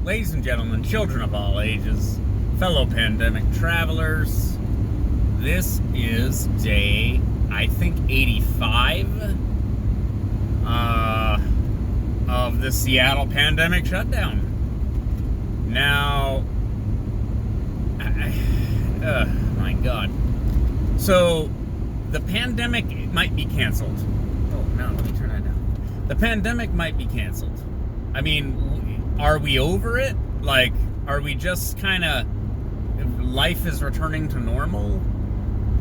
Ladies and gentlemen, children of all ages, fellow pandemic travelers, this is day, I think, 85 of the Seattle Pandemic Shutdown. Now, my God. So, the pandemic might be canceled. Oh, no, let me turn that down. The pandemic might be canceled. I mean, are we over it? Like, are we just kind of, life is returning to normal?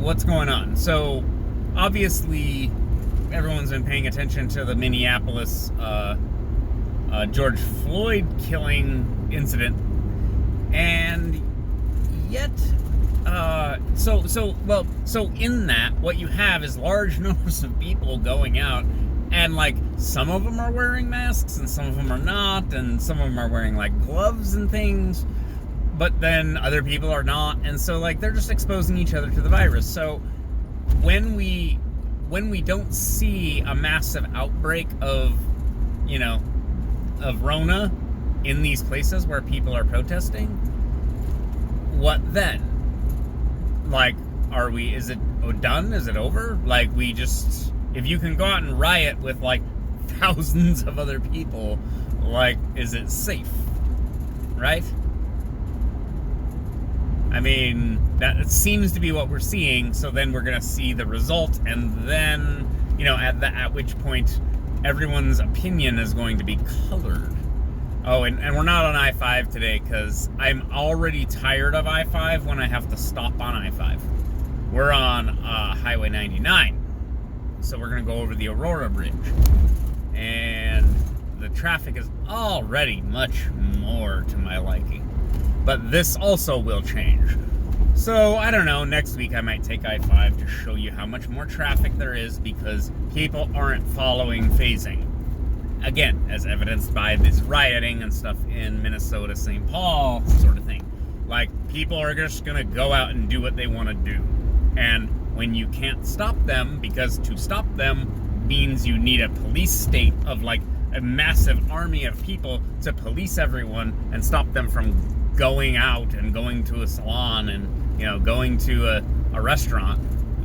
What's going on? So, obviously, everyone's been paying attention to the Minneapolis George Floyd killing incident, and yet, so in that, what you have is large numbers of people going out, and like some of them are wearing masks, and some of them are not, and some of them are wearing like gloves and things, but then other people are not, and so like they're just exposing each other to the virus. So when we don't see a massive outbreak of Rona in these places where people are protesting, what then? Like, is it done? Is it over? Like, if you can go out and riot with like thousands of other people, like, is it safe? Right? I mean, that seems to be what we're seeing, so then we're gonna see the result, and then, at which point everyone's opinion is going to be colored. Oh, and we're not on I-5 today, because I'm already tired of I-5 when I have to stop on I-5. We're on Highway 99, so we're going to go over the Aurora Bridge. And the traffic is already much more to my liking. But this also will change. So, I don't know, next week I might take I-5 to show you how much more traffic there is, because people aren't following phasing. Again, as evidenced by this rioting and stuff in Minnesota, St. Paul, sort of thing. Like, people are just gonna go out and do what they want to do. And when you can't stop them, because to stop them means you need a police state of like a massive army of people to police everyone and stop them from going out and going to a salon and, going to a restaurant.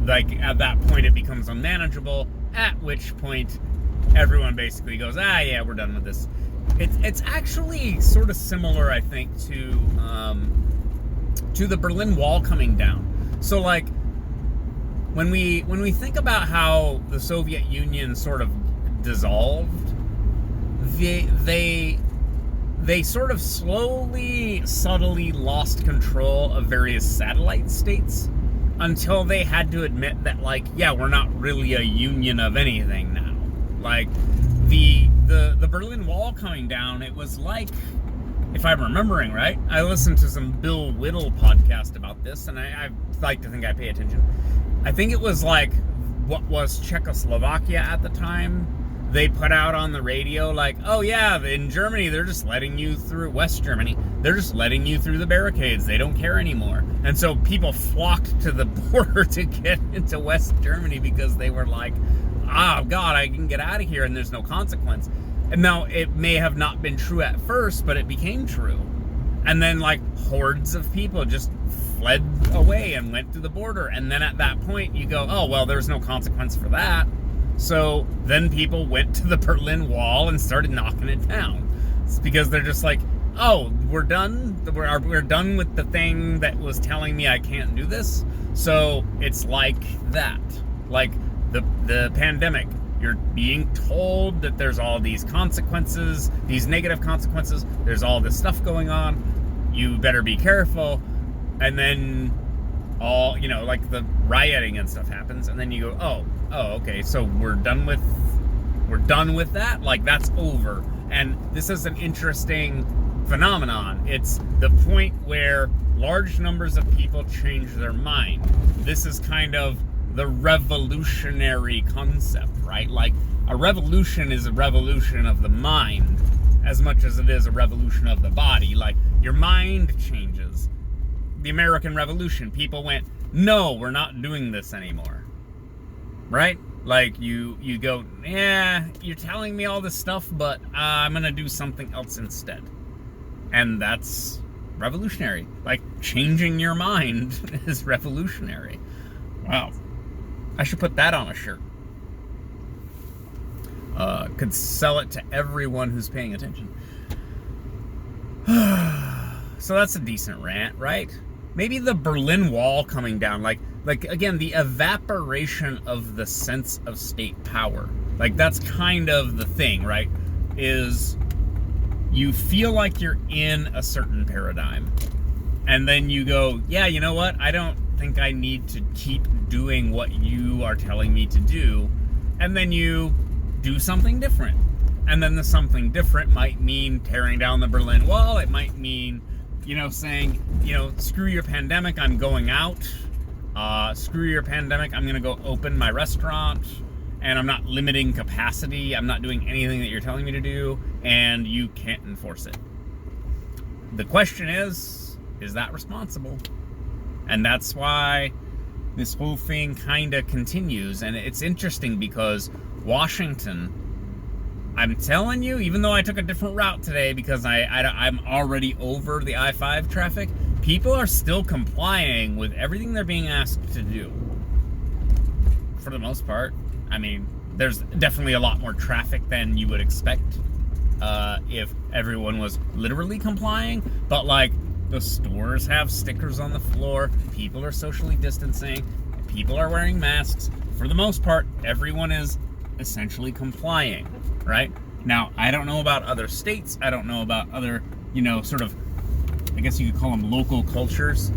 Like, at that point it becomes unmanageable, at which point everyone basically goes, yeah, we're done with this. It's actually sort of similar, I think, to the Berlin Wall coming down. So, like, when we think about how the Soviet Union sort of dissolved, they sort of slowly, subtly lost control of various satellite states until they had to admit that, like, yeah, we're not really a union of anything now. Like, the Berlin Wall coming down, it was like, if I'm remembering right, I listened to some Bill Whittle podcast about this, and I like to think I pay attention. I think it was like what was Czechoslovakia at the time. They put out on the radio like, oh yeah, in Germany they're just letting you through, West Germany, they're just letting you through the barricades, they don't care anymore. And so people flocked to the border to get into West Germany because they were like, God, I can get out of here and there's no consequence. And now, it may have not been true at first, but it became true. And then, like, hordes of people just fled away and went to the border. And then at that point, you go, oh, well, there's no consequence for that. So then people went to the Berlin Wall and started knocking it down. It's because they're just like, oh, we're done? We're done with the thing that was telling me I can't do this? So it's like that. Like, the pandemic, you're being told that there's all these consequences, these negative consequences, there's all this stuff going on, you better be careful, and then all, like the rioting and stuff happens, and then you go, oh, okay, so we're done with that? Like, that's over. And this is an interesting phenomenon. It's the point where large numbers of people change their mind. This is kind of the revolutionary concept, right? Like, a revolution is a revolution of the mind as much as it is a revolution of the body. Like, your mind changes. The American Revolution, people went, no, we're not doing this anymore. Right? Like, you go, yeah, you're telling me all this stuff, but I'm gonna do something else instead. And that's revolutionary. Like, changing your mind is revolutionary. Wow. I should put that on a shirt. Could sell it to everyone who's paying attention. So that's a decent rant, right? Maybe the Berlin Wall coming down, like again, the evaporation of the sense of state power. Like, that's kind of the thing, right? Is you feel like you're in a certain paradigm, and then you go, yeah, you know what? I don't think I need to keep doing what you are telling me to do. And then you do something different. And then the something different might mean tearing down the Berlin Wall. It might mean, saying, screw your pandemic, I'm going out. Screw your pandemic, I'm going to go open my restaurant. And I'm not limiting capacity. I'm not doing anything that you're telling me to do. And you can't enforce it. The question is that responsible? And that's why this whole thing kind of continues. And it's interesting because Washington, I'm telling you, even though I took a different route today because I'm already over the I-5 traffic, people are still complying with everything they're being asked to do. For the most part. I mean, there's definitely a lot more traffic than you would expect if everyone was literally complying. But, like, the stores have stickers on the floor. People are socially distancing. People are wearing masks. For the most part, everyone is essentially complying, right? Now, I don't know about other states. I don't know about other, sort of, I guess you could call them local cultures,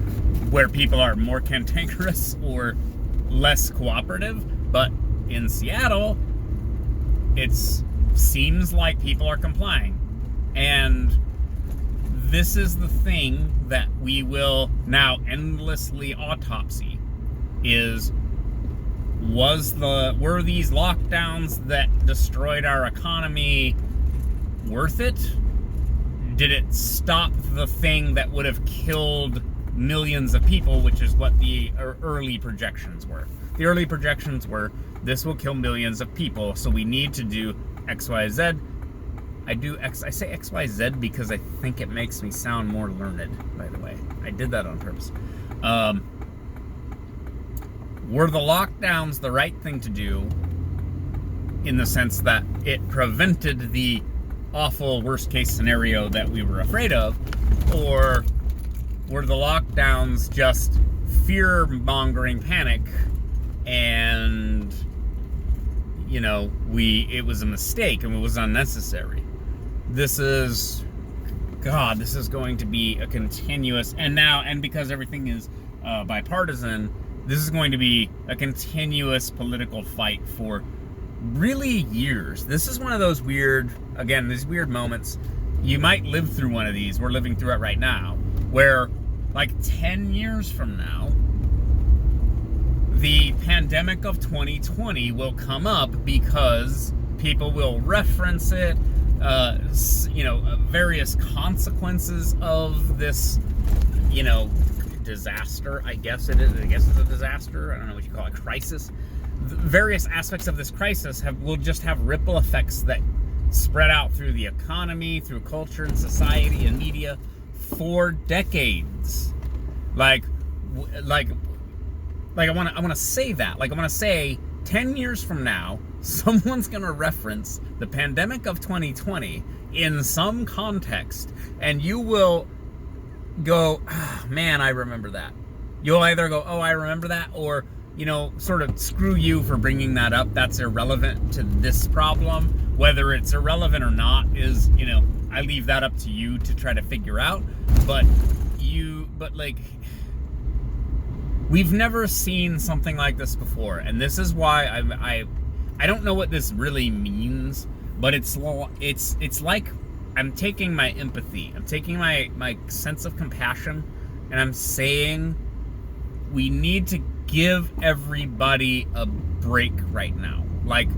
where people are more cantankerous or less cooperative. But in Seattle, it seems like people are complying. And this is the thing that we will now endlessly autopsy, were these lockdowns that destroyed our economy worth it? Did it stop the thing that would have killed millions of people, which is what the early projections were? The early projections were, this will kill millions of people, so we need to do X, Y, Z. I say X, Y, Z because I think it makes me sound more learned, by the way. I did that on purpose. Were the lockdowns the right thing to do in the sense that it prevented the awful worst case scenario that we were afraid of? Or were the lockdowns just fear-mongering panic and, it was a mistake and it was unnecessary? This is going to be a continuous, and because everything is bipartisan, this is going to be a continuous political fight for really years. This is one of those these weird moments. You might live through one of these. We're living through it right now, where like 10 years from now, the pandemic of 2020 will come up because people will reference it. Various consequences of this, disaster, I guess it is. I guess it's a disaster. I don't know what you call it, crisis. Various aspects of this crisis will just have ripple effects that spread out through the economy, through culture and society and media for decades. I want to say that. Like, I want to say 10 years from now, someone's going to reference the pandemic of 2020 in some context, and you will go, oh, man, I remember that. You'll either go, oh, I remember that, or, sort of screw you for bringing that up. That's irrelevant to this problem. Whether it's irrelevant or not is, I leave that up to you to try to figure out. But we've never seen something like this before, and this is why I don't know what this really means, but it's like I'm taking my empathy, I'm taking my sense of compassion, and I'm saying we need to give everybody a break right now. Like,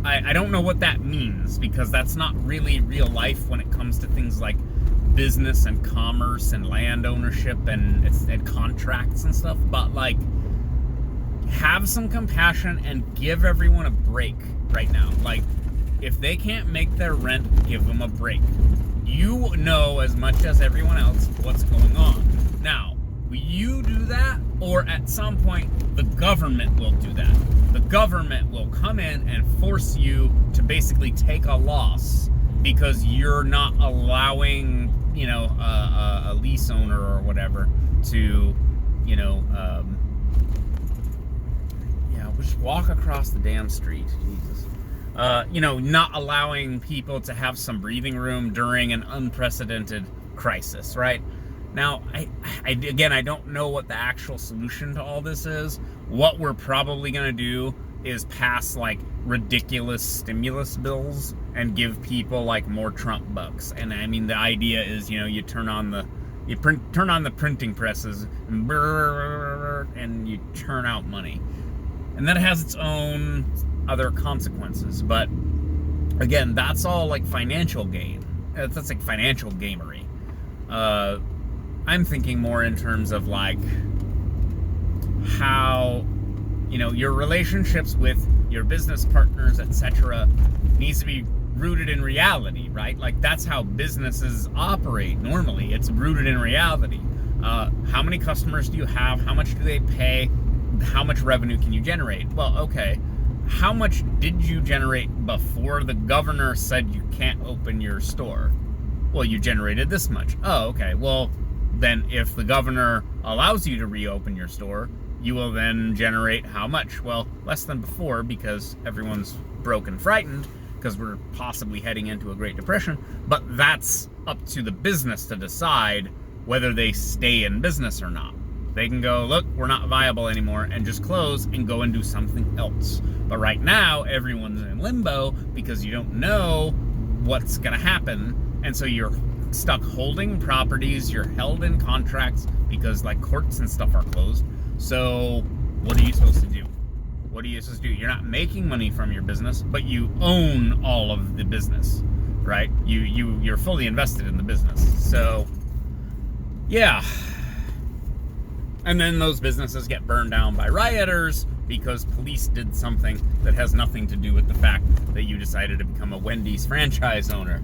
I don't know what that means, because that's not really real life when it comes to things like business and commerce and land ownership and contracts and stuff, but like, have some compassion and give everyone a break right now. Like, if they can't make their rent, give them a break. You know as much as everyone else what's going on. Now, will you do that, or at some point the government will do that? The government will come in and force you to basically take a loss because you're not allowing, a lease owner or whatever to, just walk across the damn street. Jesus. Not allowing people to have some breathing room during an unprecedented crisis, right? Now, I don't know what the actual solution to all this is. What we're probably going to do is pass, like, ridiculous stimulus bills and give people, like, more Trump bucks. And, I mean, the idea is, you turn on the printing presses, and you turn out money. And that has its own other consequences. But, again, that's all, like, financial gain. That's, like, financial gamery. I'm thinking more in terms of, like, how, your relationships with your business partners, etc., needs to be rooted in reality, right? Like, that's how businesses operate normally. It's rooted in reality. How many customers do you have? How much do they pay? How much revenue can you generate? Well, okay. How much did you generate before the governor said you can't open your store? Well, you generated this much. Oh, okay. Well, then if the governor allows you to reopen your store, you will then generate how much? Well, less than before, because everyone's broke and frightened because we're possibly heading into a Great Depression. But that's up to the business to decide whether they stay in business or not. They can go, look, we're not viable anymore, and just close and go and do something else. But right now, everyone's in limbo because you don't know what's going to happen. And so you're stuck holding properties, you're held in contracts because, like, courts and stuff are closed. So what are you supposed to do? What are you supposed to do? You're not making money from your business, but you own all of the business, right? You're fully invested in the business. So, yeah. And then those businesses get burned down by rioters because police did something that has nothing to do with the fact that you decided to become a Wendy's franchise owner.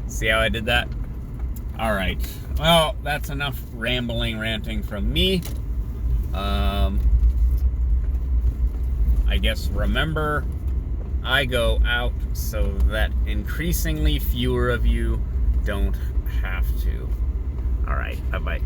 See how I did that? All right. Well, that's enough rambling, ranting from me. I guess remember, I go out so that increasingly fewer of you don't have to. All right. Bye-bye.